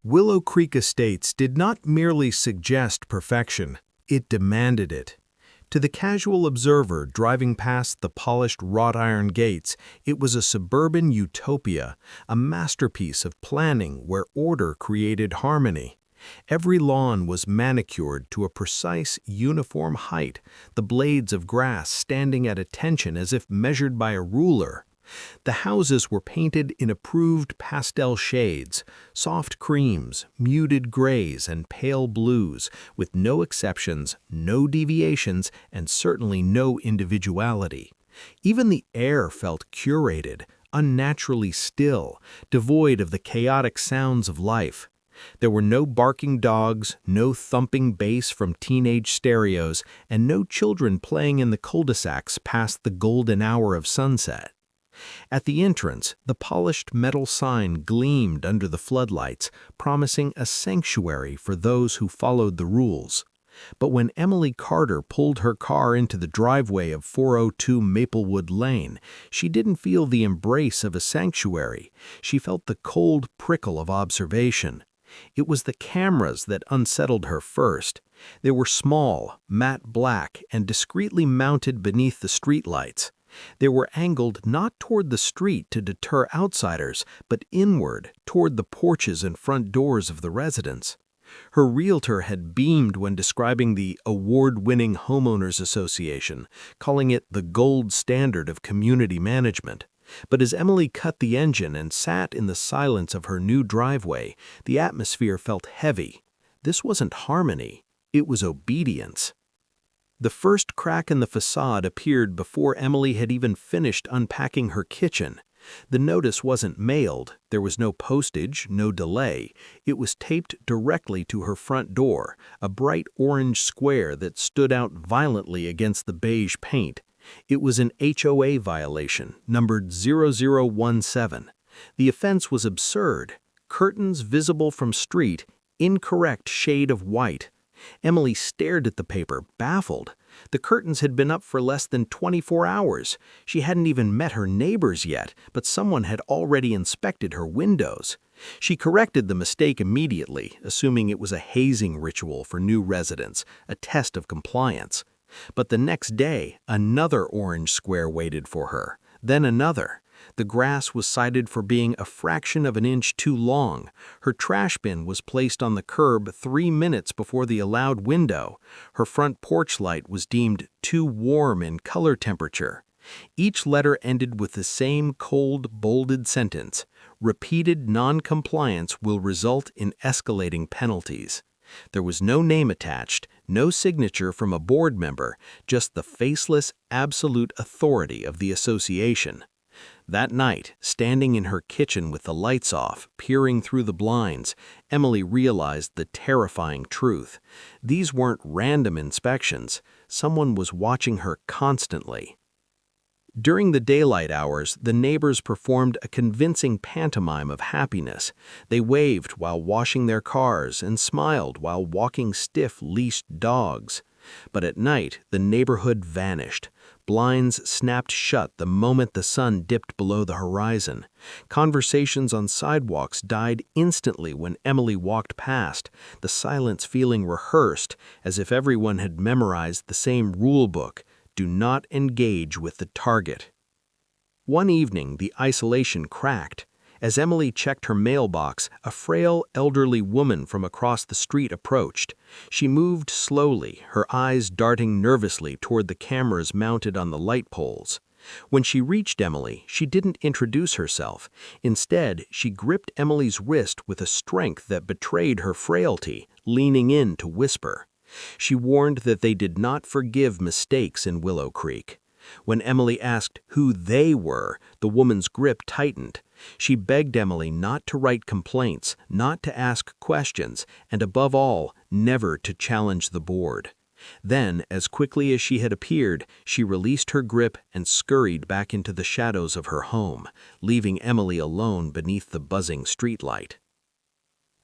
Willow Creek Estates did not merely suggest perfection, it demanded it. To the casual observer driving past the polished wrought iron gates, it was a suburban utopia, a masterpiece of planning where order created harmony. Every lawn was manicured to a precise, uniform height, the blades of grass standing at attention as if measured by a ruler. The houses were painted in approved pastel shades, soft creams, muted grays, and pale blues, with no exceptions, no deviations, and certainly no individuality. Even the air felt curated, unnaturally still, devoid of the chaotic sounds of life. There were no barking dogs, no thumping bass from teenage stereos, and no children playing in the cul-de-sacs past the golden hour of sunset. At the entrance, the polished metal sign gleamed under the floodlights, promising a sanctuary for those who followed the rules. But when Emily Carter pulled her car into the driveway of 402 Maplewood Lane, she didn't feel the embrace of a sanctuary. She felt the cold prickle of observation. It was the cameras that unsettled her first. They were small, matte black, and discreetly mounted beneath the streetlights. They were angled not toward the street to deter outsiders, but inward, toward the porches and front doors of the residents. Her realtor had beamed when describing the award-winning Homeowners Association, calling it the gold standard of community management. But as Emily cut the engine and sat in the silence of her new driveway, the atmosphere felt heavy. This wasn't harmony, it was obedience. The first crack in the facade appeared before Emily had even finished unpacking her kitchen. The notice wasn't mailed, there was no postage, no delay. It was taped directly to her front door, a bright orange square that stood out violently against the beige paint. It was an HOA violation, numbered 0017. The offense was absurd. Curtains visible from street, incorrect shade of white. Emily stared at the paper, baffled. The curtains had been up for less than 24 hours. She hadn't even met her neighbors yet, but someone had already inspected her windows. She corrected the mistake immediately, assuming it was a hazing ritual for new residents, a test of compliance. But the next day, another orange square waited for her, then another. The grass was cited for being a fraction of an inch too long. Her trash bin was placed on the curb 3 minutes before the allowed window. Her front porch light was deemed too warm in color temperature. Each letter ended with the same cold, bolded sentence: repeated non-compliance will result in escalating penalties. There was no name attached, no signature from a board member, just the faceless, absolute authority of the association. That night, standing in her kitchen with the lights off, peering through the blinds, Emily realized the terrifying truth. These weren't random inspections. Someone was watching her constantly. During the daylight hours, the neighbors performed a convincing pantomime of happiness. They waved while washing their cars and smiled while walking stiff leashed dogs. But at night, the neighborhood vanished. Blinds snapped shut the moment the sun dipped below the horizon. Conversations on sidewalks died instantly when Emily walked past, the silence feeling rehearsed, as if everyone had memorized the same rule book: do not engage with the target. One evening, the isolation cracked. As Emily checked her mailbox, a frail, elderly woman from across the street approached. She moved slowly, her eyes darting nervously toward the cameras mounted on the light poles. When she reached Emily, she didn't introduce herself. Instead, she gripped Emily's wrist with a strength that betrayed her frailty, leaning in to whisper. She warned that they did not forgive mistakes in Willow Creek. When Emily asked who they were, the woman's grip tightened. She begged Emily not to write complaints, not to ask questions, and above all, never to challenge the board. Then, as quickly as she had appeared, she released her grip and scurried back into the shadows of her home, leaving Emily alone beneath the buzzing streetlight.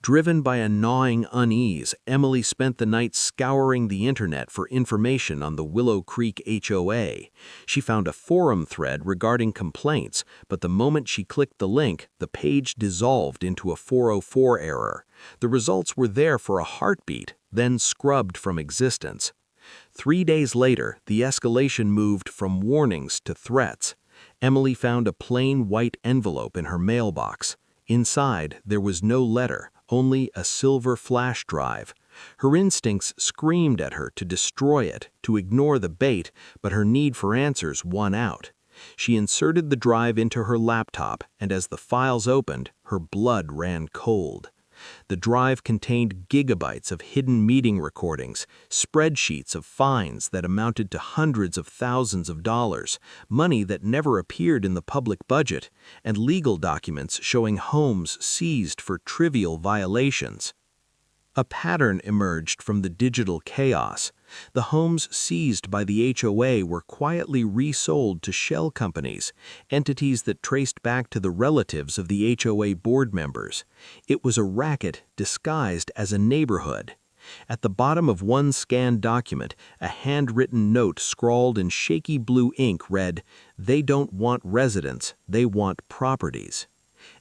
Driven by a gnawing unease, Emily spent the night scouring the internet for information on the Willow Creek HOA. She found a forum thread regarding complaints, but the moment she clicked the link, the page dissolved into a 404 error. The results were there for a heartbeat, then scrubbed from existence. 3 days later, the escalation moved from warnings to threats. Emily found a plain white envelope in her mailbox. Inside, there was no letter, only a silver flash drive. Her instincts screamed at her to destroy it, to ignore the bait, but her need for answers won out. She inserted the drive into her laptop, and as the files opened, her blood ran cold. The drive contained gigabytes of hidden meeting recordings, spreadsheets of fines that amounted to hundreds of thousands of dollars, money that never appeared in the public budget, and legal documents showing homes seized for trivial violations. A pattern emerged from the digital chaos. The homes seized by the HOA were quietly resold to shell companies, entities that traced back to the relatives of the HOA board members. It was a racket disguised as a neighborhood. At the bottom of one scanned document, a handwritten note scrawled in shaky blue ink read, "They don't want residents, they want properties."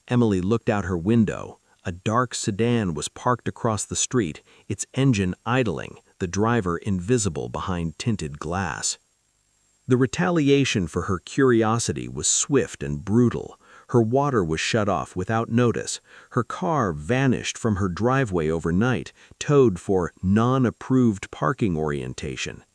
Emily looked out her window. A dark sedan was parked across the street, its engine idling, the driver invisible behind tinted glass. The retaliation for her curiosity was swift and brutal. Her water was shut off without notice. Her car vanished from her driveway overnight, towed for non-approved parking orientation.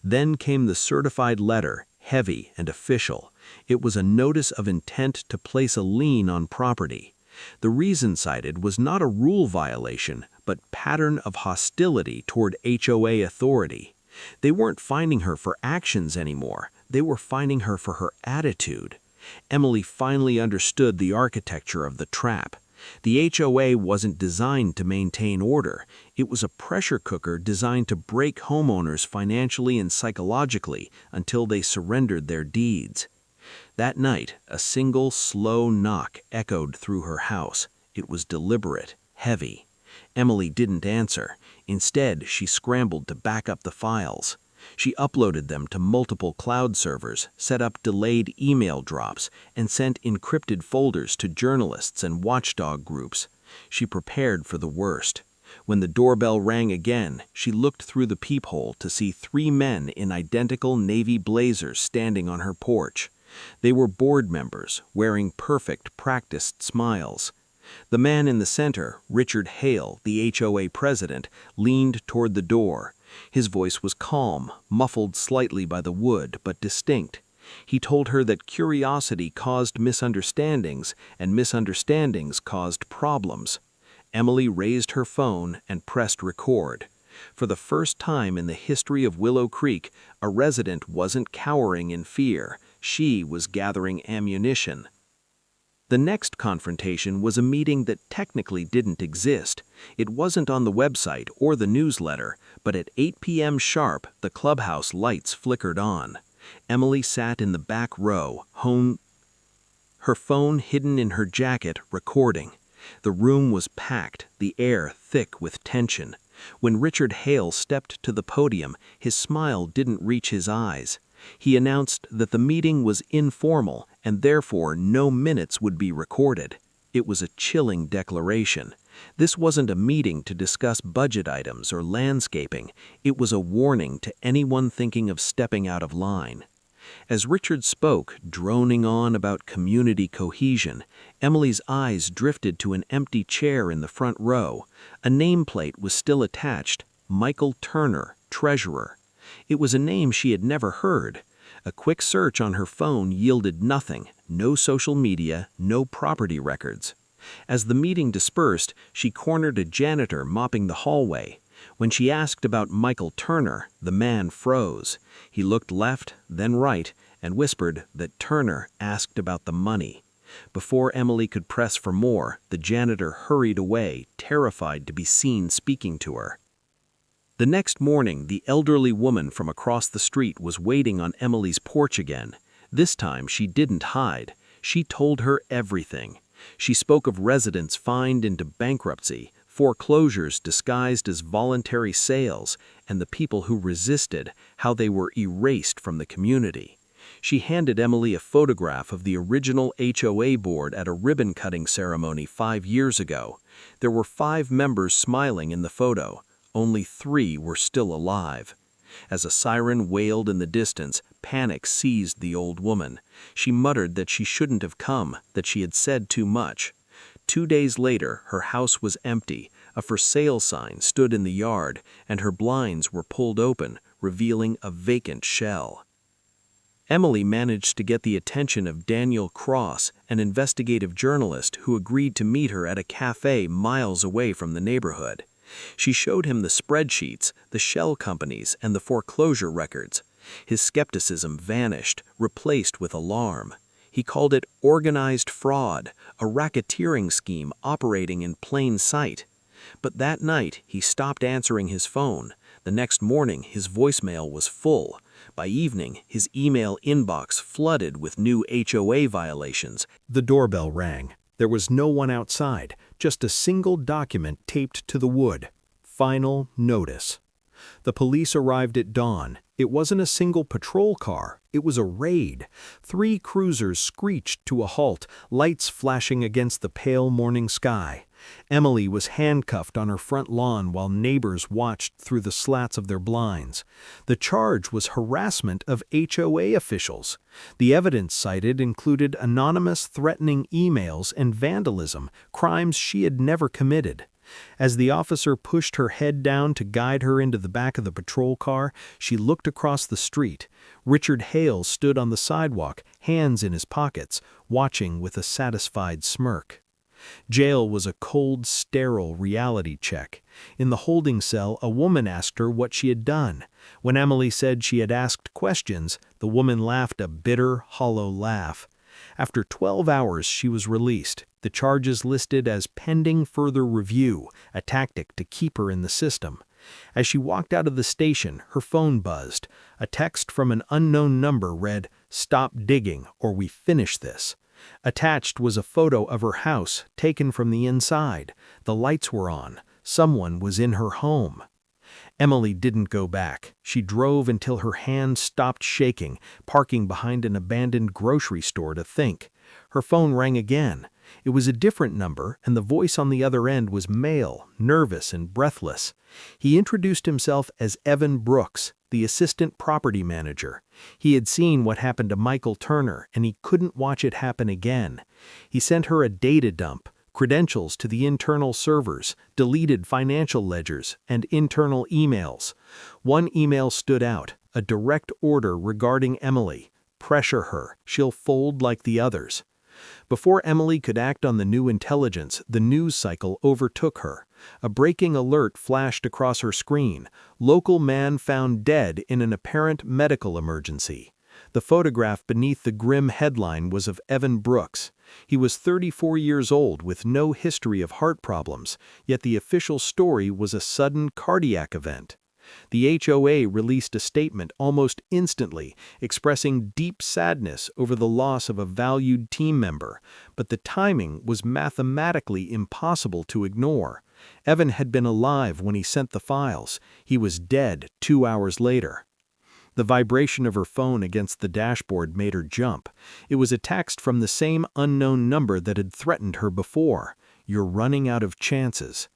Then came the certified letter, heavy and official. It was a notice of intent to place a lien on property. The reason cited was not a rule violation, but pattern of hostility toward HOA authority. They weren't finding her for actions anymore. They were finding her for her attitude. Emily finally understood the architecture of the trap. The HOA wasn't designed to maintain order. It was a pressure cooker designed to break homeowners financially and psychologically until they surrendered their deeds. That night, a single, slow knock echoed through her house. It was deliberate, heavy. Emily didn't answer. Instead, she scrambled to back up the files. She uploaded them to multiple cloud servers, set up delayed email drops, and sent encrypted folders to journalists and watchdog groups. She prepared for the worst. When the doorbell rang again, she looked through the peephole to see 3 men in identical navy blazers standing on her porch. They were board members, wearing perfect, practiced smiles. The man in the center, Richard Hale, the HOA president, leaned toward the door. His voice was calm, muffled slightly by the wood, but distinct. He told her that curiosity caused misunderstandings, and misunderstandings caused problems. Emily raised her phone and pressed record. For the first time in the history of Willow Creek, a resident wasn't cowering in fear. She was gathering ammunition. The next confrontation was a meeting that technically didn't exist. It wasn't on the website or the newsletter, but at 8 p.m. sharp, the clubhouse lights flickered on. Emily sat in the back row, her phone hidden in her jacket, recording. The room was packed, the air thick with tension. When Richard Hale stepped to the podium, his smile didn't reach his eyes. He announced that the meeting was informal and therefore no minutes would be recorded. It was a chilling declaration. This wasn't a meeting to discuss budget items or landscaping. It was a warning to anyone thinking of stepping out of line. As Richard spoke, droning on about community cohesion, Emily's eyes drifted to an empty chair in the front row. A nameplate was still attached, Michael Turner, treasurer. It was a name she had never heard. A quick search on her phone yielded nothing, no social media, no property records. As the meeting dispersed, she cornered a janitor mopping the hallway. When she asked about Michael Turner, the man froze. He looked left, then right, and whispered that Turner asked about the money. Before Emily could press for more, the janitor hurried away, terrified to be seen speaking to her. The next morning, the elderly woman from across the street was waiting on Emily's porch again. This time, she didn't hide. She told her everything. She spoke of residents fined into bankruptcy, foreclosures disguised as voluntary sales, and the people who resisted, how they were erased from the community. She handed Emily a photograph of the original HOA board at a ribbon-cutting ceremony 5 years ago. There were 5 members smiling in the photo. Only 3 were still alive. As a siren wailed in the distance, panic seized the old woman. She muttered that she shouldn't have come, that she had said too much. 2 days later, her house was empty. A for sale sign stood in the yard, and her blinds were pulled open, revealing a vacant shell. Emily managed to get the attention of Daniel Cross, an investigative journalist who agreed to meet her at a cafe miles away from the neighborhood. She showed him the spreadsheets, the shell companies, and the foreclosure records. His skepticism vanished, replaced with alarm. He called it organized fraud, a racketeering scheme operating in plain sight. But that night, he stopped answering his phone. The next morning, his voicemail was full. By evening, his email inbox flooded with new HOA violations. The doorbell rang. There was no one outside, just a single document taped to the wood. Final notice. The police arrived at dawn. It wasn't a single patrol car. It was a raid. 3 cruisers screeched to a halt, lights flashing against the pale morning sky. Emily was handcuffed on her front lawn while neighbors watched through the slats of their blinds. The charge was harassment of HOA officials. The evidence cited included anonymous threatening emails and vandalism, crimes she had never committed. As the officer pushed her head down to guide her into the back of the patrol car, she looked across the street. Richard Hale stood on the sidewalk, hands in his pockets, watching with a satisfied smirk. Jail was a cold, sterile reality check. In the holding cell, a woman asked her what she had done. When Emily said she had asked questions, the woman laughed a bitter, hollow laugh. After 12 hours, she was released. The charges listed as pending further review, a tactic to keep her in the system. As she walked out of the station, her phone buzzed. A text from an unknown number read, "Stop digging, or we finish this." Attached was a photo of her house, taken from the inside. The lights were on. Someone was in her home. Emily didn't go back. She drove until her hands stopped shaking, parking behind an abandoned grocery store to think. Her phone rang again. It was a different number, and the voice on the other end was male, nervous and breathless. He introduced himself as Evan Brooks, the assistant property manager. He had seen what happened to Michael Turner, and he couldn't watch it happen again. He sent her a data dump, credentials to the internal servers, deleted financial ledgers, and internal emails. One email stood out, a direct order regarding Emily. Pressure her, she'll fold like the others. Before Emily could act on the new intelligence, the news cycle overtook her. A breaking alert flashed across her screen. Local man found dead in an apparent medical emergency. The photograph beneath the grim headline was of Evan Brooks. He was 34 years old with no history of heart problems, yet the official story was a sudden cardiac event. The HOA released a statement almost instantly, expressing deep sadness over the loss of a valued team member, but the timing was mathematically impossible to ignore. Evan had been alive when he sent the files. He was dead 2 hours later. The vibration of her phone against the dashboard made her jump. It was a text from the same unknown number that had threatened her before. "You're running out of chances."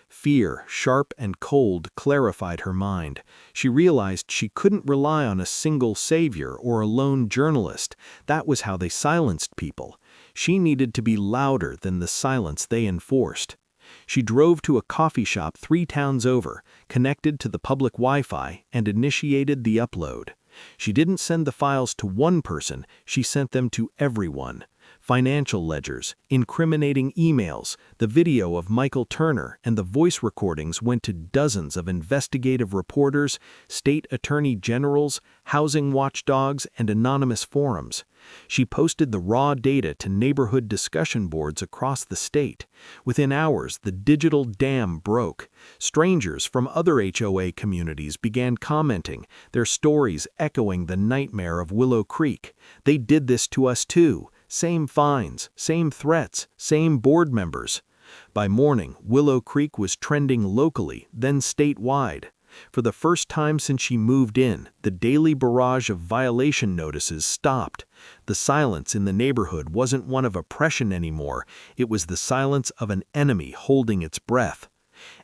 Fear, sharp and cold, clarified her mind. She realized she couldn't rely on a single savior or a lone journalist. That was how they silenced people. She needed to be louder than the silence they enforced. She drove to a coffee shop 3 towns over, connected to the public Wi-Fi, and initiated the upload. She didn't send the files to one person, she sent them to everyone. Financial ledgers, incriminating emails, the video of Michael Turner, and the voice recordings went to dozens of investigative reporters, state attorney generals, housing watchdogs, and anonymous forums. She posted the raw data to neighborhood discussion boards across the state. Within hours, the digital dam broke. Strangers from other HOA communities began commenting, their stories echoing the nightmare of Willow Creek. "They did this to us too. Same fines, same threats, same board members." By morning, Willow Creek was trending locally, then statewide. For the first time since she moved in, the daily barrage of violation notices stopped. The silence in the neighborhood wasn't one of oppression anymore, it was the silence of an enemy holding its breath.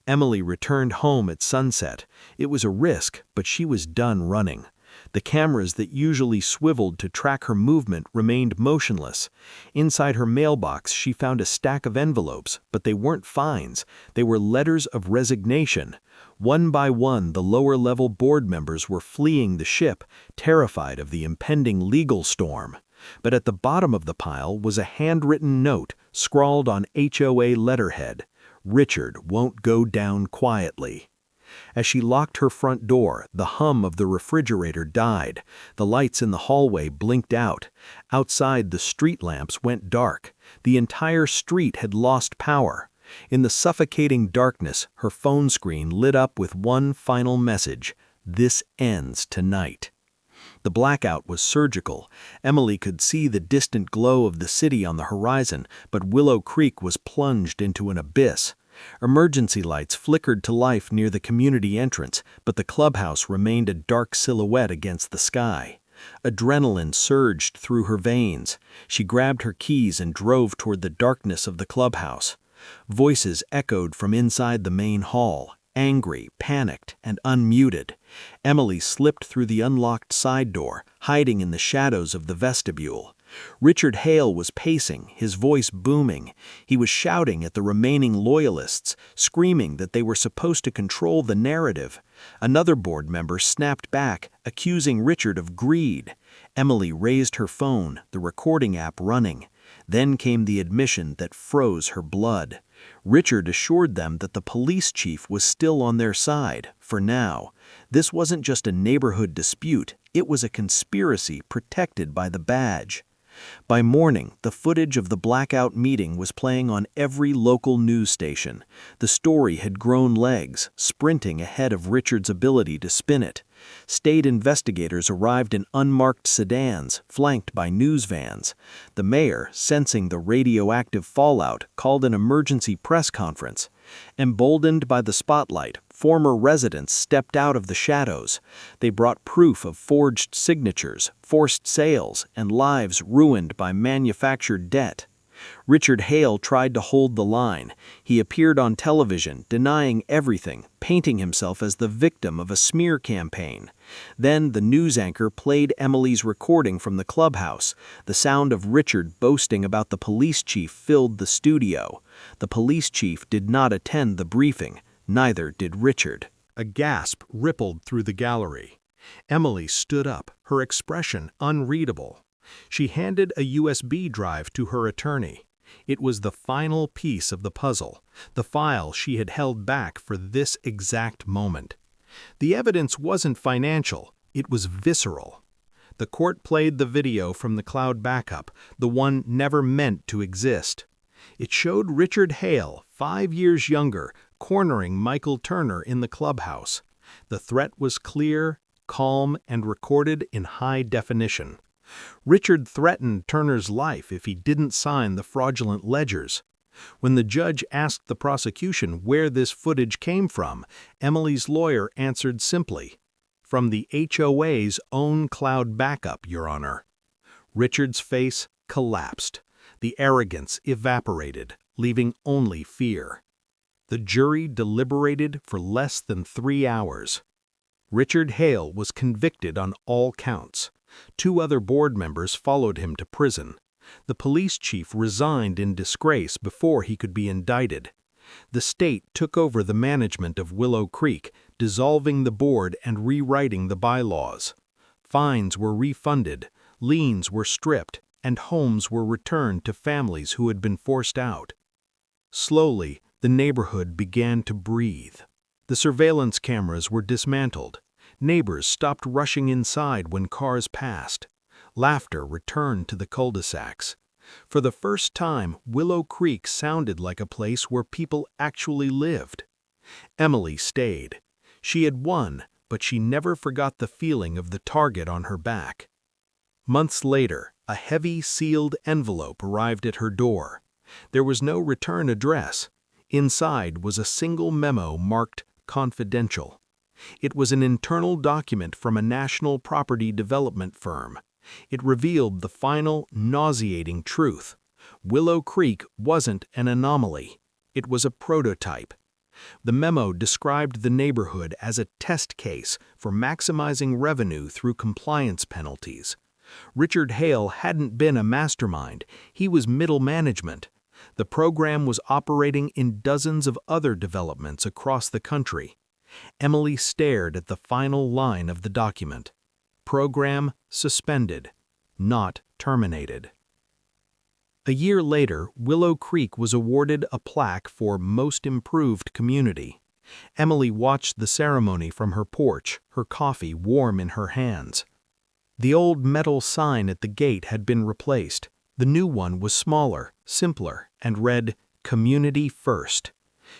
Emily returned home at sunset. It was a risk, but she was done running. The cameras that usually swiveled to track her movement remained motionless. Inside her mailbox, she found a stack of envelopes, but they weren't fines. They were letters of resignation. One by one, the lower-level board members were fleeing the ship, terrified of the impending legal storm. But at the bottom of the pile was a handwritten note, scrawled on HOA letterhead. "Richard won't go down quietly." As she locked her front door, the hum of the refrigerator died. The lights in the hallway blinked out. Outside, the street lamps went dark. The entire street had lost power. In the suffocating darkness, her phone screen lit up with one final message: "This ends tonight." The blackout was surgical. Emily could see the distant glow of the city on the horizon, but Willow Creek was plunged into an abyss. Emergency lights flickered to life near the community entrance, but the clubhouse remained a dark silhouette against the sky. Adrenaline surged through her veins. She grabbed her keys and drove toward the darkness of the clubhouse. Voices echoed from inside the main hall, angry, panicked, and unmuted. Emily slipped through the unlocked side door, hiding in the shadows of the vestibule. Richard Hale was pacing, his voice booming. He was shouting at the remaining loyalists, screaming that they were supposed to control the narrative. Another board member snapped back, accusing Richard of greed. Emily raised her phone, the recording app running. Then came the admission that froze her blood. Richard assured them that the police chief was still on their side, for now. This wasn't just a neighborhood dispute, it was a conspiracy protected by the badge. By morning, the footage of the blackout meeting was playing on every local news station. The story had grown legs, sprinting ahead of Richard's ability to spin it. State investigators arrived in unmarked sedans, flanked by news vans. The mayor, sensing the radioactive fallout, called an emergency press conference. Emboldened by the spotlight, former residents stepped out of the shadows. They brought proof of forged signatures, forced sales, and lives ruined by manufactured debt. Richard Hale tried to hold the line. He appeared on television, denying everything, painting himself as the victim of a smear campaign. Then the news anchor played Emily's recording from the clubhouse. The sound of Richard boasting about the police chief filled the studio. The police chief did not attend the briefing. Neither did Richard. A gasp rippled through the gallery. Emily stood up, her expression unreadable. She handed a USB drive to her attorney. It was the final piece of the puzzle, the file she had held back for this exact moment. The evidence wasn't financial, it was visceral. The court played the video from the cloud backup, the one never meant to exist. It showed Richard Hale, 5 years younger, cornering Michael Turner in the clubhouse. The threat was clear, calm, and recorded in high definition. Richard threatened Turner's life if he didn't sign the fraudulent ledgers. When the judge asked the prosecution where this footage came from, Emily's lawyer answered simply, "From the HOA's own cloud backup, Your Honor." Richard's face collapsed. The arrogance evaporated, leaving only fear. The jury deliberated for less than 3 hours. Richard Hale was convicted on all counts. 2 other board members followed him to prison. The police chief resigned in disgrace before he could be indicted. The state took over the management of Willow Creek, dissolving the board and rewriting the bylaws. Fines were refunded, liens were stripped, and homes were returned to families who had been forced out. Slowly, the neighborhood began to breathe. The surveillance cameras were dismantled. Neighbors stopped rushing inside when cars passed. Laughter returned to the cul-de-sacs. For the first time, Willow Creek sounded like a place where people actually lived. Emily stayed. She had won, but she never forgot the feeling of the target on her back. Months later, a heavy, sealed envelope arrived at her door. There was no return address, Inside was a single memo marked confidential. It was an internal document from a national property development firm. It revealed the final, nauseating truth. Willow Creek wasn't an anomaly. It was a prototype. The memo described the neighborhood as a test case for maximizing revenue through compliance penalties. Richard Hale hadn't been a mastermind, he was middle management. The program was operating in dozens of other developments across the country. Emily stared at the final line of the document. Program suspended, not terminated. A year later, Willow Creek was awarded a plaque for Most Improved Community. Emily watched the ceremony from her porch, her coffee warm in her hands. The old metal sign at the gate had been replaced. The new one was smaller, simpler, and read, "Community First."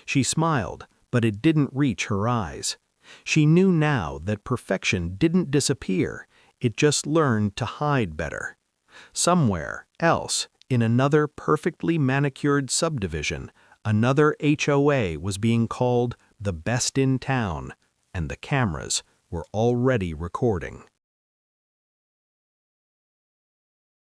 She smiled, but it didn't reach her eyes. She knew now that perfection didn't disappear, it just learned to hide better. Somewhere else, in another perfectly manicured subdivision, another HOA was being called the best in town, and the cameras were already recording.